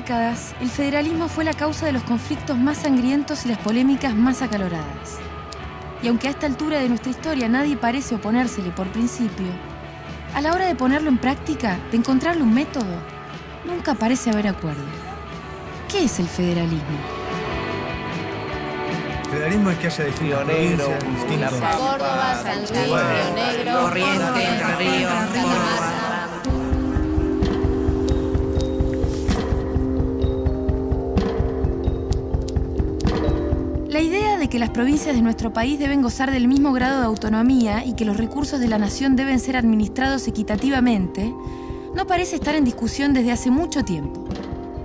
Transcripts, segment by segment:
décadas, el federalismo fue la causa de los conflictos más sangrientos y las polémicas más acaloradas. Y aunque a esta altura de nuestra historia nadie parece oponérsele por principio, a la hora de ponerlo en práctica, de encontrarle un método, nunca parece haber acuerdo. ¿Qué es el federalismo? El federalismo es que haya distintas provincias, distintos... Córdoba, San Luis, Río Negro, Corrientes, Entre Ríos, Córdoba. La idea de que las provincias de nuestro país deben gozar del mismo grado de autonomía y que los recursos de la nación deben ser administrados equitativamente no parece estar en discusión desde hace mucho tiempo.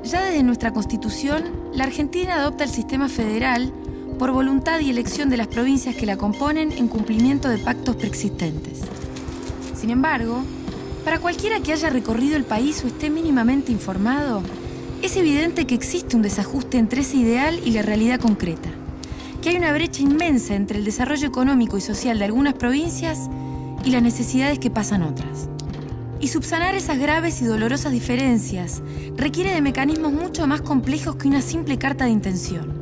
Ya desde nuestra Constitución, la Argentina adopta el sistema federal por voluntad y elección de las provincias que la componen en cumplimiento de pactos preexistentes. Sin embargo, para cualquiera que haya recorrido el país o esté mínimamente informado, es evidente que existe un desajuste entre ese ideal y la realidad concreta, que hay una brecha inmensa entre el desarrollo económico y social de algunas provincias y las necesidades que pasan otras. Y subsanar esas graves y dolorosas diferencias requiere de mecanismos mucho más complejos que una simple carta de intención.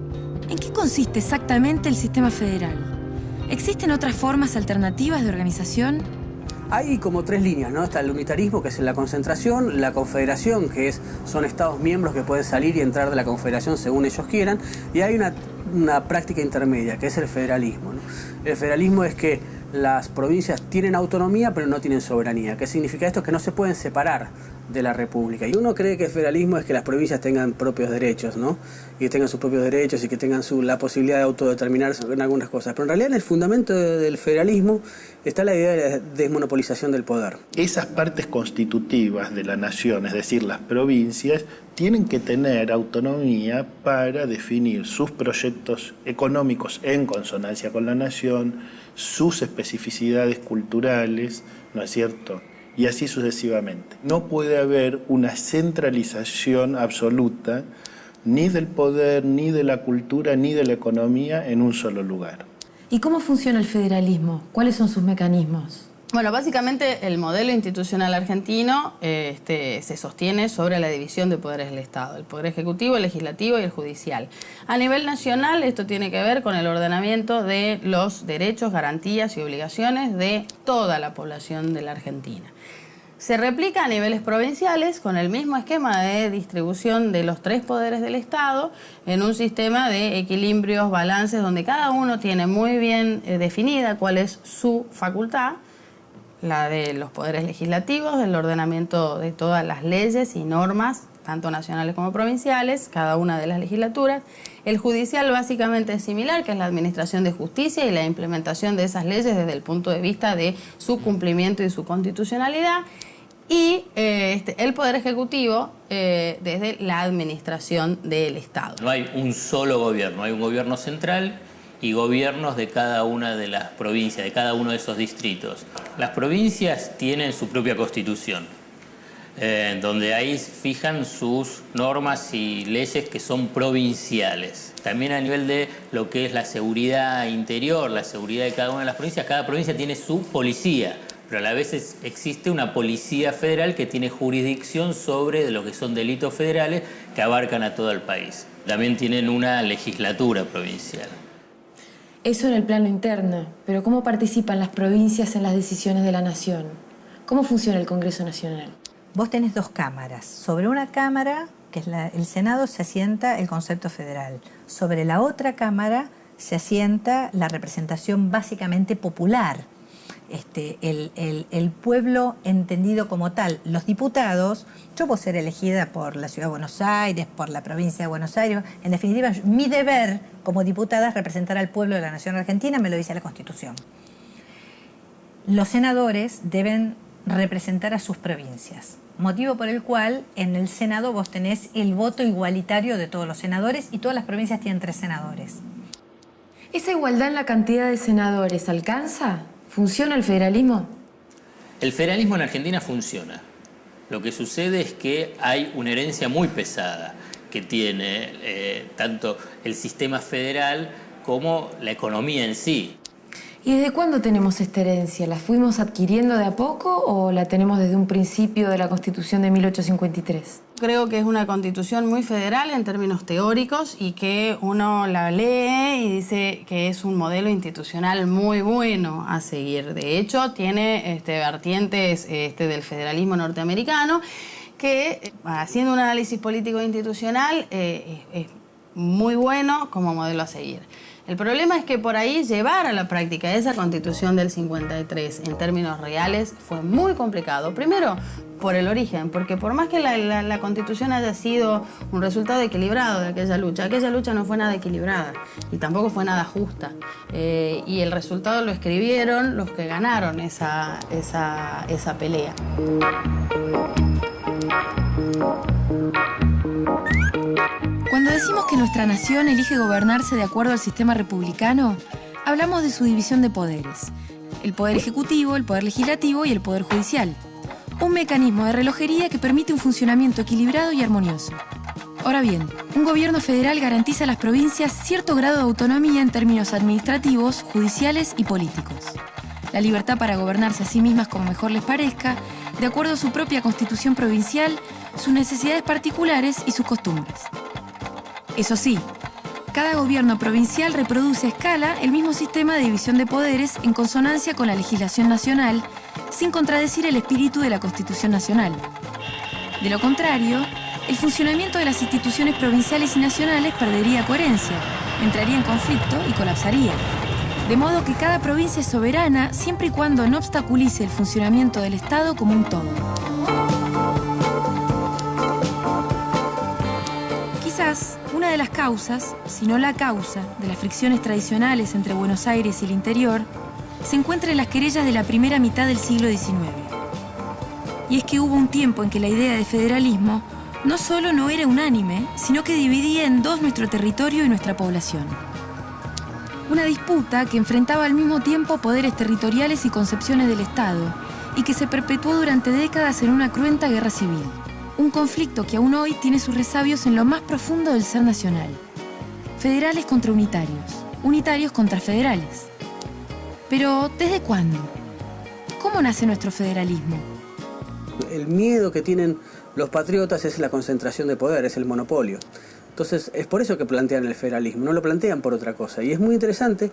¿En qué consiste exactamente el sistema federal? ¿Existen otras formas alternativas de organización? Hay como tres líneas, ¿no? Está el unitarismo, que es la concentración, la confederación, que son estados miembros que pueden salir y entrar de la confederación según ellos quieran, y hay una práctica intermedia, que es el federalismo, ¿no? El federalismo es que las provincias tienen autonomía pero no tienen soberanía. ¿Qué significa esto? Que no se pueden separar de la república. Y uno cree que el federalismo es que las provincias tengan propios derechos, ¿no? Y que tengan sus propios derechos y que tengan la posibilidad de autodeterminarse en algunas cosas. Pero en realidad en el fundamento del federalismo está la idea de la desmonopolización del poder. Esas partes constitutivas de la nación, es decir, las provincias, tienen que tener autonomía para definir sus proyectos económicos en consonancia con la nación, sus especificidades culturales, ¿no es cierto?, y así sucesivamente. No puede haber una centralización absoluta ni del poder, ni de la cultura, ni de la economía en un solo lugar. ¿Y cómo funciona el federalismo? ¿Cuáles son sus mecanismos? Bueno, básicamente el modelo institucional argentino se sostiene sobre la división de poderes del Estado, el poder ejecutivo, el legislativo y el judicial. A nivel nacional, esto tiene que ver con el ordenamiento de los derechos, garantías y obligaciones de toda la población de la Argentina. Se replica a niveles provinciales con el mismo esquema de distribución de los tres poderes del Estado en un sistema de equilibrios, balances, donde cada uno tiene muy bien definida cuál es su facultad, la de los poderes legislativos, del ordenamiento de todas las leyes y normas, tanto nacionales como provinciales, cada una de las legislaturas. El judicial básicamente es similar, que es la administración de justicia y la implementación de esas leyes desde el punto de vista de su cumplimiento y su constitucionalidad. Y el Poder Ejecutivo desde la administración del Estado. No hay un solo gobierno, hay un gobierno central y gobiernos de cada una de las provincias, de cada uno de esos distritos. Las provincias tienen su propia constitución, donde ahí fijan sus normas y leyes que son provinciales. También a nivel de lo que es la seguridad interior, la seguridad de cada una de las provincias, cada provincia tiene su policía, pero a la vez existe una policía federal que tiene jurisdicción sobre lo que son delitos federales que abarcan a todo el país. También tienen una legislatura provincial. Eso en el plano interno, pero ¿cómo participan las provincias en las decisiones de la nación? ¿Cómo funciona el Congreso Nacional? Vos tenés dos cámaras. Sobre una cámara, que es el Senado, se asienta el concepto federal. Sobre la otra cámara se asienta la representación básicamente popular. El pueblo entendido como tal. Los diputados, yo puedo ser elegida por la Ciudad de Buenos Aires, por la provincia de Buenos Aires. En definitiva, mi deber como diputada es representar al pueblo de la nación argentina, me lo dice la Constitución. Los senadores deben representar a sus provincias, motivo por el cual en el Senado vos tenés el voto igualitario de todos los senadores y todas las provincias tienen 3 senadores. ¿Esa igualdad en la cantidad de senadores alcanza? ¿Funciona el federalismo? El federalismo en Argentina funciona. Lo que sucede es que hay una herencia muy pesada que tiene tanto el sistema federal como la economía en sí. ¿Y desde cuándo tenemos esta herencia? ¿La fuimos adquiriendo de a poco o la tenemos desde un principio de la Constitución de 1853? creo que es una constitución muy federal en términos teóricos y que uno la lee y dice que es un modelo institucional muy bueno a seguir. De hecho, tiene vertientes del federalismo norteamericano que, haciendo un análisis político institucional, es muy bueno como modelo a seguir. El problema es que por ahí llevar a la práctica esa Constitución del 53 en términos reales fue muy complicado. Primero, por el origen, porque por más que la Constitución haya sido un resultado equilibrado de aquella lucha no fue nada equilibrada y tampoco fue nada justa. Y el resultado lo escribieron los que ganaron esa pelea. Cuando decimos que nuestra nación elige gobernarse de acuerdo al sistema republicano, hablamos de su división de poderes: el poder ejecutivo, el poder legislativo y el poder judicial. Un mecanismo de relojería que permite un funcionamiento equilibrado y armonioso. Ahora bien, un gobierno federal garantiza a las provincias cierto grado de autonomía en términos administrativos, judiciales y políticos. La libertad para gobernarse a sí mismas como mejor les parezca, de acuerdo a su propia constitución provincial, sus necesidades particulares y sus costumbres. Eso sí, cada gobierno provincial reproduce a escala el mismo sistema de división de poderes en consonancia con la legislación nacional, sin contradecir el espíritu de la Constitución Nacional. De lo contrario, el funcionamiento de las instituciones provinciales y nacionales perdería coherencia, entraría en conflicto y colapsaría. De modo que cada provincia es soberana siempre y cuando no obstaculice el funcionamiento del Estado como un todo. Quizás una de las causas, si no la causa, de las fricciones tradicionales entre Buenos Aires y el interior, se encuentra en las querellas de la primera mitad del siglo XIX. Y es que hubo un tiempo en que la idea de federalismo no solo no era unánime, sino que dividía en dos nuestro territorio y nuestra población. Una disputa que enfrentaba al mismo tiempo poderes territoriales y concepciones del Estado, y que se perpetuó durante décadas en una cruenta guerra civil. Un conflicto que aún hoy tiene sus resabios en lo más profundo del ser nacional. Federales contra unitarios, unitarios contra federales. Pero, ¿desde cuándo? ¿Cómo nace nuestro federalismo? El miedo que tienen los patriotas es la concentración de poder, es el monopolio. Entonces, es por eso que plantean el federalismo, no lo plantean por otra cosa. Y es muy interesante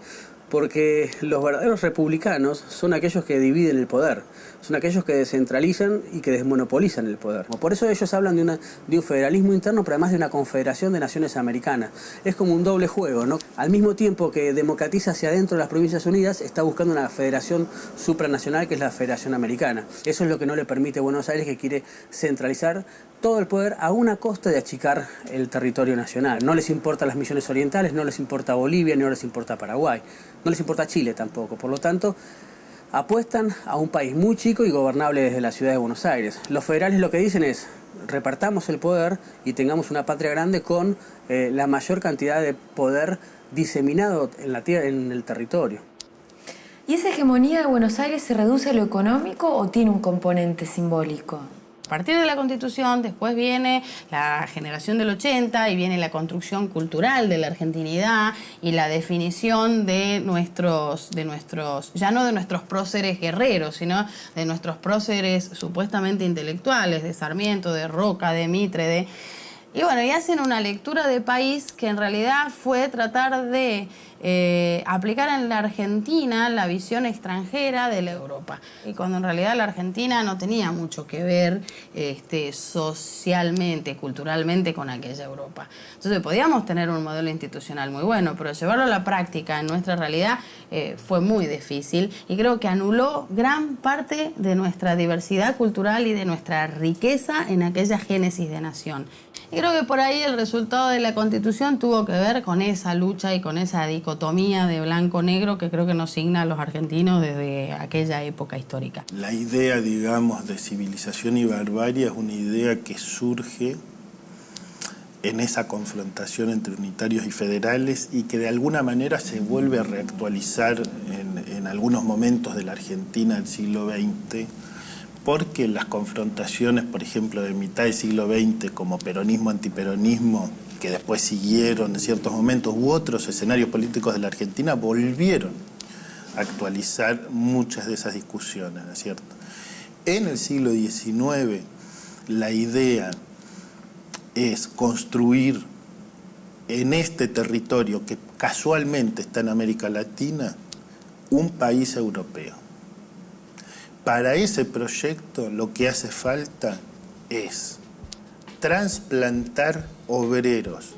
porque los verdaderos republicanos son aquellos que dividen el poder, son aquellos que descentralizan y que desmonopolizan el poder. Por eso ellos hablan de un federalismo interno, pero además de una confederación de naciones americanas. Es como un doble juego, ¿no? Al mismo tiempo que democratiza hacia adentro las Provincias Unidas, está buscando una federación supranacional que es la Federación Americana. Eso es lo que no le permite a Buenos Aires, que quiere centralizar todo el poder a una costa de achicar el territorio nacional. No les importa las Misiones Orientales, no les importa Bolivia, no les importa Paraguay, no les importa Chile tampoco. Por lo tanto, apuestan a un país muy chico y gobernable desde la ciudad de Buenos Aires. Los federales lo que dicen es: repartamos el poder y tengamos una patria grande con la mayor cantidad de poder diseminado en la tierra, en el territorio. ¿Y esa hegemonía de Buenos Aires se reduce a lo económico o tiene un componente simbólico? A partir de la Constitución, después viene la generación del 80 y viene la construcción cultural de la argentinidad y la definición de nuestros, ya no de nuestros próceres guerreros, sino de nuestros próceres supuestamente intelectuales, de Sarmiento, de Roca, de Mitre, y bueno, y hacen una lectura de país que en realidad fue tratar de aplicar en la Argentina la visión extranjera de la Europa. Y cuando en realidad la Argentina no tenía mucho que ver socialmente, culturalmente con aquella Europa. Entonces podíamos tener un modelo institucional muy bueno, pero llevarlo a la práctica en nuestra realidad fue muy difícil y creo que anuló gran parte de nuestra diversidad cultural y de nuestra riqueza en aquella génesis de nación. Y creo que por ahí el resultado de la Constitución tuvo que ver con esa lucha y con esa dicotomía de blanco-negro que creo que nos signa a los argentinos desde aquella época histórica. La idea, digamos, de civilización y barbarie es una idea que surge en esa confrontación entre unitarios y federales y que de alguna manera se vuelve a reactualizar en algunos momentos de la Argentina del siglo XX, porque las confrontaciones, por ejemplo, de mitad del siglo XX, como peronismo-antiperonismo, que después siguieron en ciertos momentos, u otros escenarios políticos de la Argentina, volvieron a actualizar muchas de esas discusiones, ¿no es cierto? En el siglo XIX, la idea es construir en este territorio que casualmente está en América Latina un país europeo. Para ese proyecto lo que hace falta es trasplantar obreros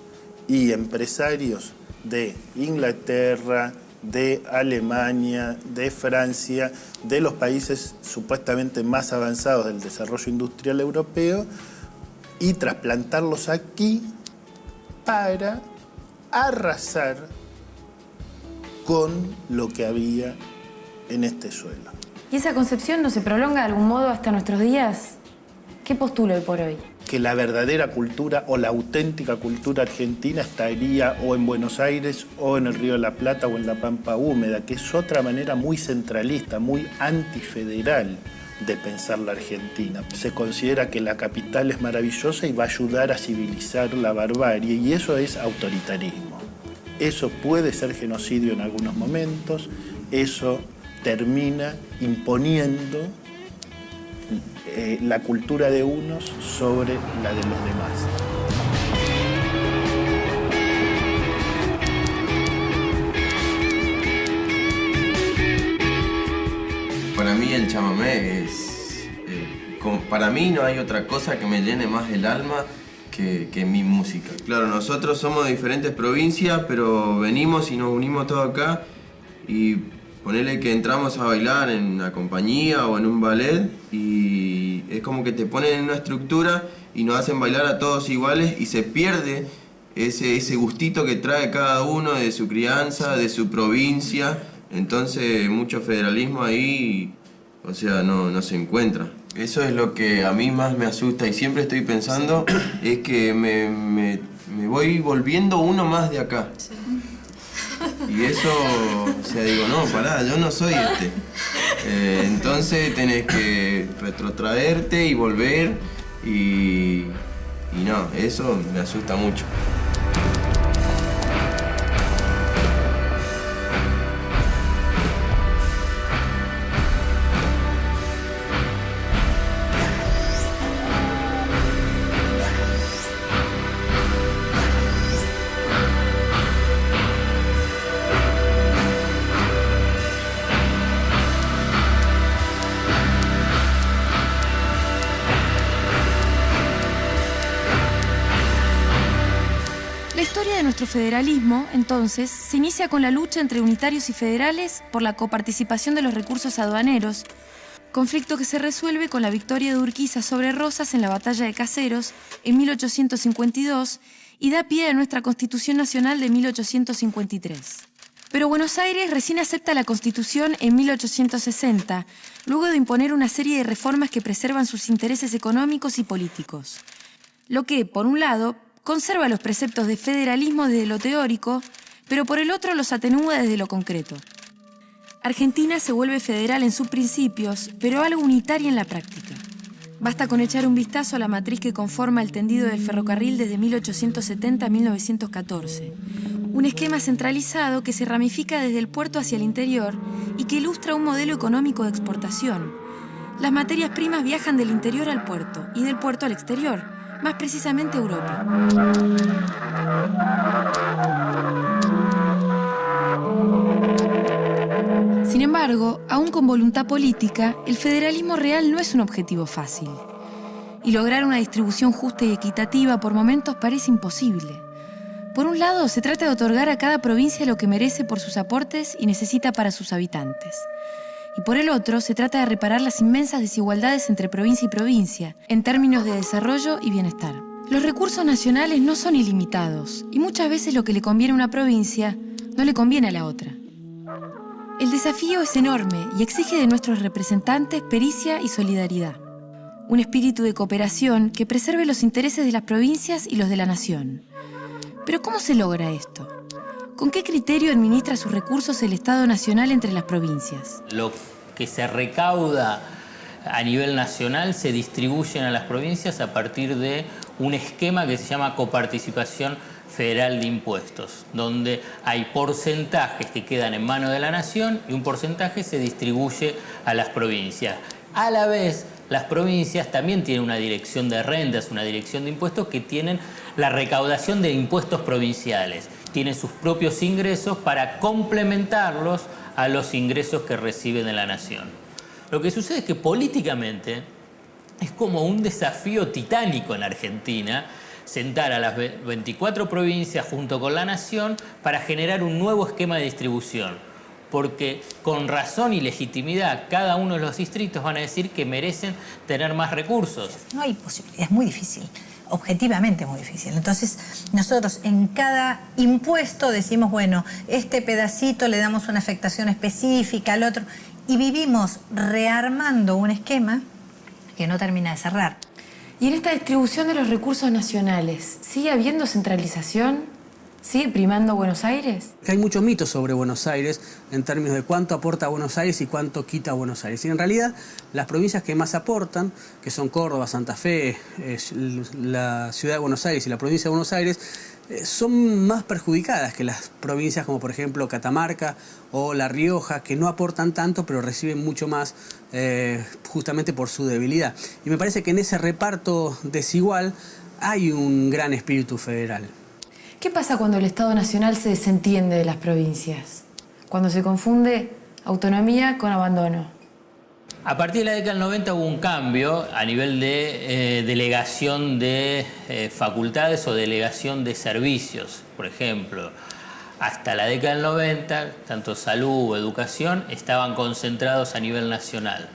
y empresarios de Inglaterra, de Alemania, de Francia, de los países supuestamente más avanzados del desarrollo industrial europeo, y trasplantarlos aquí para arrasar con lo que había en este suelo. ¿Y esa concepción no se prolonga de algún modo hasta nuestros días? ¿Qué postula hoy por hoy? Que la verdadera cultura o la auténtica cultura argentina estaría o en Buenos Aires o en el Río de la Plata o en la Pampa Húmeda, que es otra manera muy centralista, muy antifederal de pensar la Argentina. Se considera que la capital es maravillosa y va a ayudar a civilizar la barbarie, y eso es autoritarismo. Eso puede ser genocidio en algunos momentos, eso termina imponiendo la cultura de unos sobre la de los demás. Para mí el chamamé es... para mí no hay otra cosa que me llene más el alma que mi música. Claro, nosotros somos de diferentes provincias, pero venimos y nos unimos todos acá, y ponele que entramos a bailar en una compañía o en un ballet y es como que te ponen en una estructura y nos hacen bailar a todos iguales, y se pierde ese gustito que trae cada uno de su crianza, de su provincia. Entonces mucho federalismo ahí, o sea, no se encuentra. Eso es lo que a mí más me asusta y siempre estoy pensando, es que me voy volviendo uno más de acá. Sí. Y eso, o sea, digo, no, pará, yo no soy este. Entonces tenés que retrotraerte y volver, y no, eso me asusta mucho. Nuestro federalismo, entonces, se inicia con la lucha entre unitarios y federales por la coparticipación de los recursos aduaneros, conflicto que se resuelve con la victoria de Urquiza sobre Rosas en la Batalla de Caseros en 1852 y da pie a nuestra Constitución Nacional de 1853. Pero Buenos Aires recién acepta la Constitución en 1860, luego de imponer una serie de reformas que preservan sus intereses económicos y políticos. Lo que, por un lado, conserva los preceptos de federalismo desde lo teórico, pero por el otro los atenúa desde lo concreto. Argentina se vuelve federal en sus principios, pero algo unitaria en la práctica. Basta con echar un vistazo a la matriz que conforma el tendido del ferrocarril desde 1870 a 1914. Un esquema centralizado que se ramifica desde el puerto hacia el interior y que ilustra un modelo económico de exportación. Las materias primas viajan del interior al puerto y del puerto al exterior, más precisamente Europa. Sin embargo, aún con voluntad política, el federalismo real no es un objetivo fácil. Y lograr una distribución justa y equitativa por momentos parece imposible. Por un lado, se trata de otorgar a cada provincia lo que merece por sus aportes y necesita para sus habitantes. Y por el otro, se trata de reparar las inmensas desigualdades entre provincia y provincia, en términos de desarrollo y bienestar. Los recursos nacionales no son ilimitados, y muchas veces lo que le conviene a una provincia no le conviene a la otra. El desafío es enorme y exige de nuestros representantes pericia y solidaridad. Un espíritu de cooperación que preserve los intereses de las provincias y los de la nación. Pero ¿cómo se logra esto? ¿Con qué criterio administra sus recursos el Estado Nacional entre las provincias? Lo que se recauda a nivel nacional se distribuyen a las provincias a partir de un esquema que se llama coparticipación federal de impuestos, donde hay porcentajes que quedan en manos de la nación y un porcentaje se distribuye a las provincias. A la vez las provincias también tienen una dirección de rentas, una dirección de impuestos que tienen la recaudación de impuestos provinciales. Tienen sus propios ingresos para complementarlos a los ingresos que reciben de la nación. Lo que sucede es que políticamente es como un desafío titánico en Argentina sentar a las 24 provincias junto con la nación para generar un nuevo esquema de distribución. Porque con razón y legitimidad cada uno de los distritos van a decir que merecen tener más recursos. No hay posibilidad, es muy difícil, objetivamente muy difícil. Entonces nosotros en cada impuesto decimos, bueno, este pedacito le damos una afectación específica al otro y vivimos rearmando un esquema que no termina de cerrar. Y en esta distribución de los recursos nacionales, ¿sigue habiendo centralización? ¿Sigue primando Buenos Aires? Hay muchos mitos sobre Buenos Aires en términos de cuánto aporta Buenos Aires y cuánto quita Buenos Aires. Y en realidad las provincias que más aportan, que son Córdoba, Santa Fe, la ciudad de Buenos Aires y la provincia de Buenos Aires, son más perjudicadas que las provincias como por ejemplo Catamarca o La Rioja, que no aportan tanto pero reciben mucho más justamente por su debilidad. Y me parece que en ese reparto desigual hay un gran espíritu federal. ¿Qué pasa cuando el Estado Nacional se desentiende de las provincias? Cuando se confunde autonomía con abandono. A partir de la década del 90 hubo un cambio a nivel de delegación de facultades o delegación de servicios. Por ejemplo, hasta la década del 90, tanto salud o educación estaban concentrados a nivel nacional.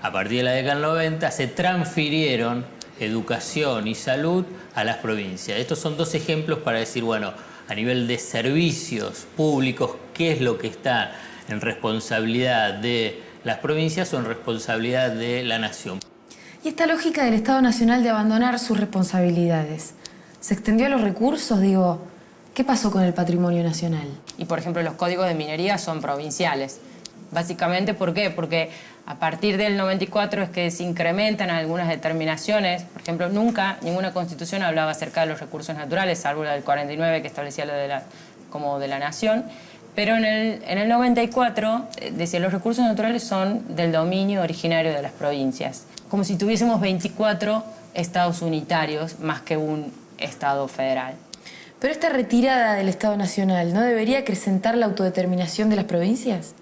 A partir de la década del 90 se transfirieron educación y salud a las provincias. Estos son dos ejemplos para decir, bueno, a nivel de servicios públicos, ¿qué es lo que está en responsabilidad de las provincias o en responsabilidad de la nación? Y esta lógica del Estado Nacional de abandonar sus responsabilidades, ¿se extendió a los recursos? Digo, ¿qué pasó con el patrimonio nacional? Y, por ejemplo, los códigos de minería son provinciales. Básicamente, ¿por qué? Porque a partir del 94 es que se incrementan algunas determinaciones. Por ejemplo, nunca ninguna constitución hablaba acerca de los recursos naturales, salvo la del 49 que establecía lo de como de la nación. Pero en el 94 decía los recursos naturales son del dominio originario de las provincias. Como si tuviésemos 24 estados unitarios más que un estado federal. Pero esta retirada del Estado Nacional, ¿no debería acrecentar la autodeterminación de las provincias?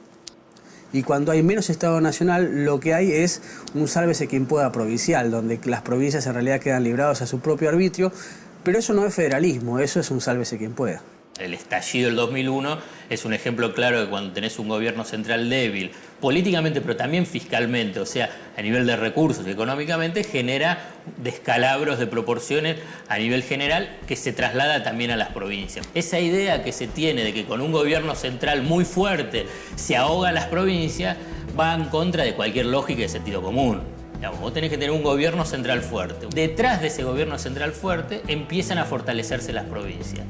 Y cuando hay menos Estado Nacional, lo que hay es un sálvese quien pueda provincial, donde las provincias en realidad quedan libradas a su propio arbitrio, pero eso no es federalismo, eso es un sálvese quien pueda. El estallido del 2001 es un ejemplo claro de cuando tenés un gobierno central débil, políticamente pero también fiscalmente, o sea, a nivel de recursos y económicamente, genera descalabros de proporciones a nivel general que se traslada también a las provincias. Esa idea que se tiene de que con un gobierno central muy fuerte se ahoga a las provincias va en contra de cualquier lógica de sentido común. Digamos, vos tenés que tener un gobierno central fuerte. Detrás de ese gobierno central fuerte empiezan a fortalecerse las provincias.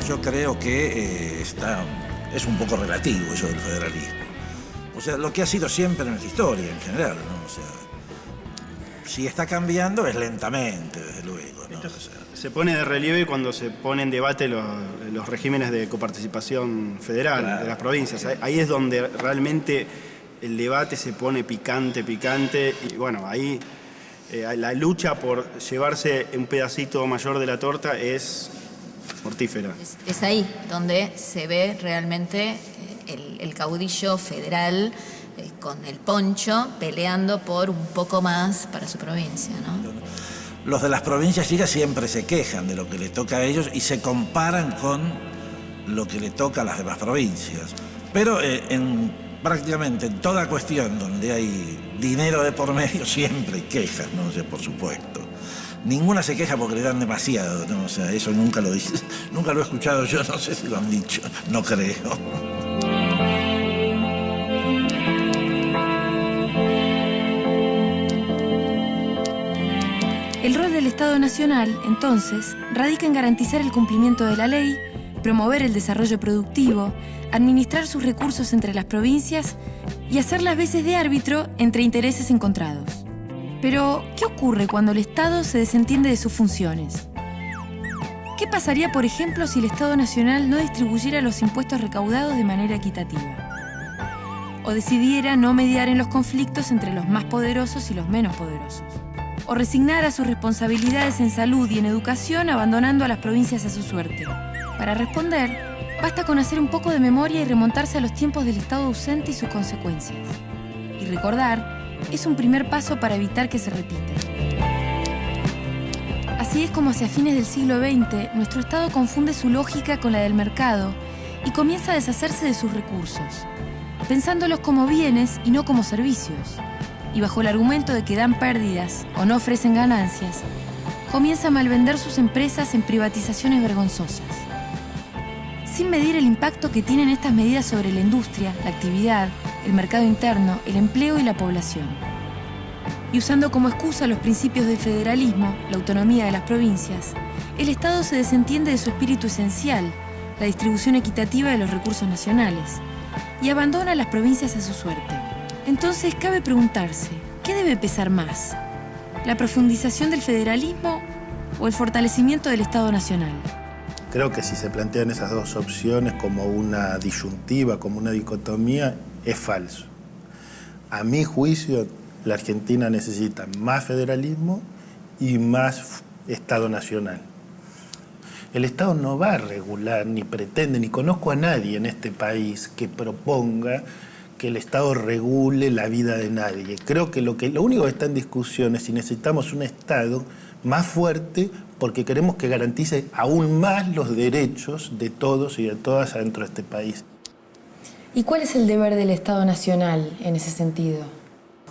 Yo creo que es un poco relativo eso del federalismo. O sea, lo que ha sido siempre en nuestra historia en general, ¿no? O sea, si está cambiando es lentamente, desde luego, ¿no? Entonces, se pone de relieve cuando se pone en debate los regímenes de coparticipación federal, claro, de las provincias. Ahí es donde realmente el debate se pone picante, y bueno, ahí la lucha por llevarse un pedacito mayor de la torta es mortífera. Es ahí donde se ve realmente el caudillo federal con el poncho peleando por un poco más para su provincia, ¿no? Los de las provincias chicas siempre se quejan de lo que le toca a ellos y se comparan con lo que le toca a las demás provincias. Pero prácticamente en toda cuestión donde hay dinero de por medio siempre hay quejas, ¿no? O sea, por supuesto. Ninguna se queja porque le dan demasiado, ¿no? O sea, eso nunca lo dice, nunca lo he escuchado yo, no sé si lo han dicho, no creo. El rol del Estado Nacional, entonces, radica en garantizar el cumplimiento de la ley, promover el desarrollo productivo, administrar sus recursos entre las provincias y hacer las veces de árbitro entre intereses encontrados. Pero, ¿qué ocurre cuando el Estado se desentiende de sus funciones? ¿Qué pasaría, por ejemplo, si el Estado Nacional no distribuyera los impuestos recaudados de manera equitativa? O decidiera no mediar en los conflictos entre los más poderosos y los menos poderosos. O resignara sus responsabilidades en salud y en educación, abandonando a las provincias a su suerte. Para responder, basta con hacer un poco de memoria y remontarse a los tiempos del Estado ausente y sus consecuencias. Y recordar es un primer paso para evitar que se repita. Así es como hacia fines del siglo XX, nuestro Estado confunde su lógica con la del mercado y comienza a deshacerse de sus recursos, pensándolos como bienes y no como servicios. Y bajo el argumento de que dan pérdidas o no ofrecen ganancias, comienza a malvender sus empresas en privatizaciones vergonzosas. Sin medir el impacto que tienen estas medidas sobre la industria, la actividad, el mercado interno, el empleo y la población. Y usando como excusa los principios del federalismo, la autonomía de las provincias, el Estado se desentiende de su espíritu esencial, la distribución equitativa de los recursos nacionales, y abandona a las provincias a su suerte. Entonces cabe preguntarse, ¿qué debe pesar más? ¿La profundización del federalismo o el fortalecimiento del Estado Nacional? Creo que si se plantean esas dos opciones como una disyuntiva, como una dicotomía, es falso. A mi juicio, la Argentina necesita más federalismo y más Estado Nacional. El Estado no va a regular, ni pretende, ni conozco a nadie en este país que proponga que el Estado regule la vida de nadie. Creo que lo único que está en discusión es si necesitamos un Estado más fuerte porque queremos que garantice aún más los derechos de todos y de todas adentro de este país. ¿Y cuál es el deber del Estado Nacional en ese sentido?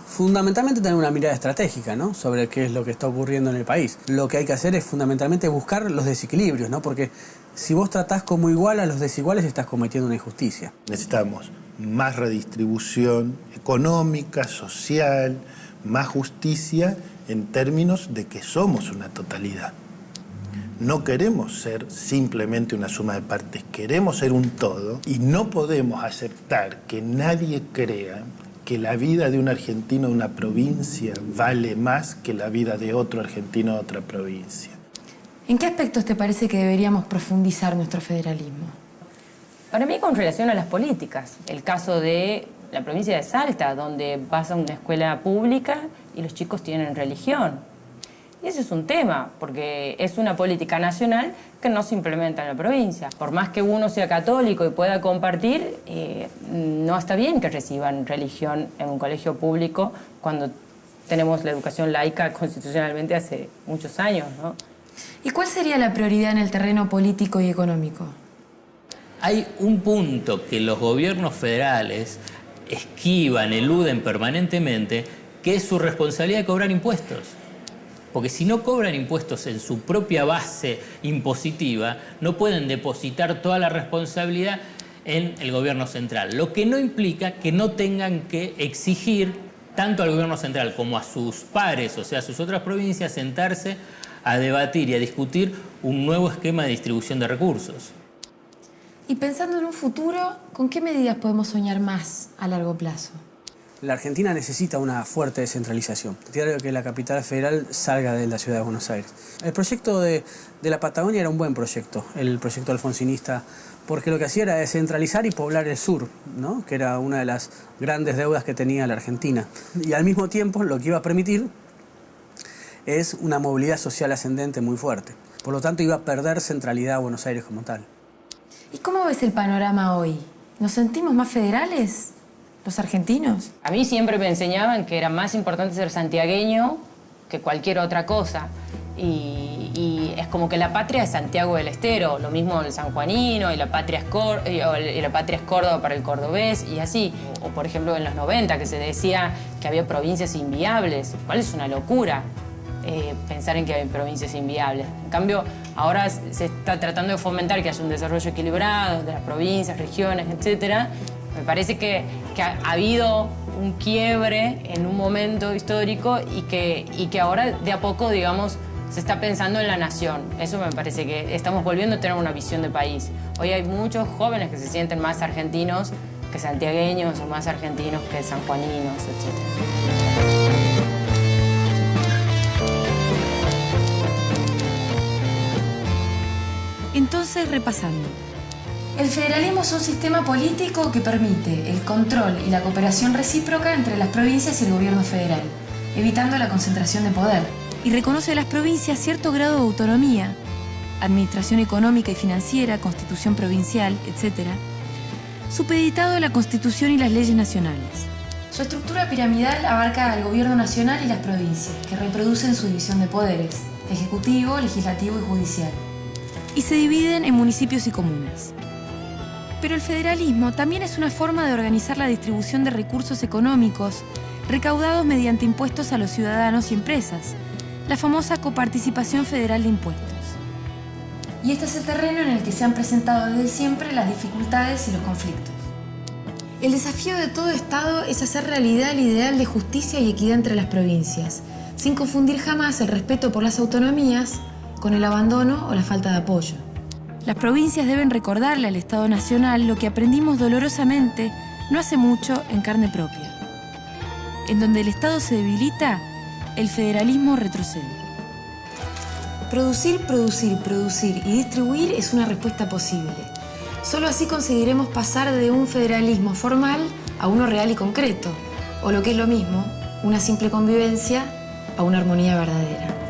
Fundamentalmente tener una mirada estratégica, ¿no?, sobre qué es lo que está ocurriendo en el país. Lo que hay que hacer es fundamentalmente buscar los desequilibrios, ¿no?, porque si vos tratás como igual a los desiguales estás cometiendo una injusticia. Necesitamos más redistribución económica, social, más justicia en términos de que somos una totalidad. No queremos ser simplemente una suma de partes, queremos ser un todo y no podemos aceptar que nadie crea que la vida de un argentino de una provincia vale más que la vida de otro argentino de otra provincia. ¿En qué aspectos te parece que deberíamos profundizar nuestro federalismo? Para mí, con relación a las políticas. El caso de la provincia de Salta, donde vas a una escuela pública y los chicos tienen religión. Y ese es un tema, porque es una política nacional que no se implementa en la provincia. Por más que uno sea católico y pueda compartir, no está bien que reciban religión en un colegio público cuando tenemos la educación laica constitucionalmente hace muchos años, ¿no? ¿Y cuál sería la prioridad en el terreno político y económico? Hay un punto que los gobiernos federales esquivan, eluden permanentemente, que es su responsabilidad de cobrar impuestos. Porque si no cobran impuestos en su propia base impositiva, no pueden depositar toda la responsabilidad en el gobierno central. Lo que no implica que no tengan que exigir tanto al gobierno central como a sus pares, o sea, a sus otras provincias, sentarse a debatir y a discutir un nuevo esquema de distribución de recursos. Y pensando en un futuro, ¿con qué medidas podemos soñar más a largo plazo? La Argentina necesita una fuerte descentralización. Quiero que la capital federal salga de la ciudad de Buenos Aires. El proyecto de la Patagonia era un buen proyecto, el proyecto alfonsinista, porque lo que hacía era descentralizar y poblar el sur, ¿no?, que era una de las grandes deudas que tenía la Argentina. Y al mismo tiempo lo que iba a permitir es una movilidad social ascendente muy fuerte. Por lo tanto, iba a perder centralidad a Buenos Aires como tal. ¿Y cómo ves el panorama hoy? ¿Nos sentimos más federales, los argentinos? A mí siempre me enseñaban que era más importante ser santiagueño que cualquier otra cosa. Y es como que la patria es Santiago del Estero, lo mismo el sanjuanino, y la patria es Córdoba para el cordobés, y así. O por ejemplo en los 90, que se decía que había provincias inviables, cual es una locura. Pensar en que hay provincias inviables. En cambio, ahora se está tratando de fomentar que haya un desarrollo equilibrado de las provincias, regiones, etc. Me parece que ha habido un quiebre en un momento histórico y que ahora de a poco, digamos, se está pensando en la nación. Eso me parece que estamos volviendo a tener una visión de país. Hoy hay muchos jóvenes que se sienten más argentinos que santiagueños o más argentinos que sanjuaninos, etc. Entonces, repasando. El federalismo es un sistema político que permite el control y la cooperación recíproca entre las provincias y el gobierno federal, evitando la concentración de poder. Y reconoce a las provincias cierto grado de autonomía, administración económica y financiera, constitución provincial, etc., supeditado a la Constitución y las leyes nacionales. Su estructura piramidal abarca al gobierno nacional y las provincias, que reproducen su división de poderes, ejecutivo, legislativo y judicial, y se dividen en municipios y comunas. Pero el federalismo también es una forma de organizar la distribución de recursos económicos recaudados mediante impuestos a los ciudadanos y empresas, la famosa coparticipación federal de impuestos. Y este es el terreno en el que se han presentado desde siempre las dificultades y los conflictos. El desafío de todo Estado es hacer realidad el ideal de justicia y equidad entre las provincias, sin confundir jamás el respeto por las autonomías con el abandono o la falta de apoyo. Las provincias deben recordarle al Estado Nacional lo que aprendimos dolorosamente no hace mucho en carne propia. En donde el Estado se debilita, el federalismo retrocede. Producir, producir, producir y distribuir es una respuesta posible. Solo así conseguiremos pasar de un federalismo formal a uno real y concreto, o lo que es lo mismo, una simple convivencia a una armonía verdadera.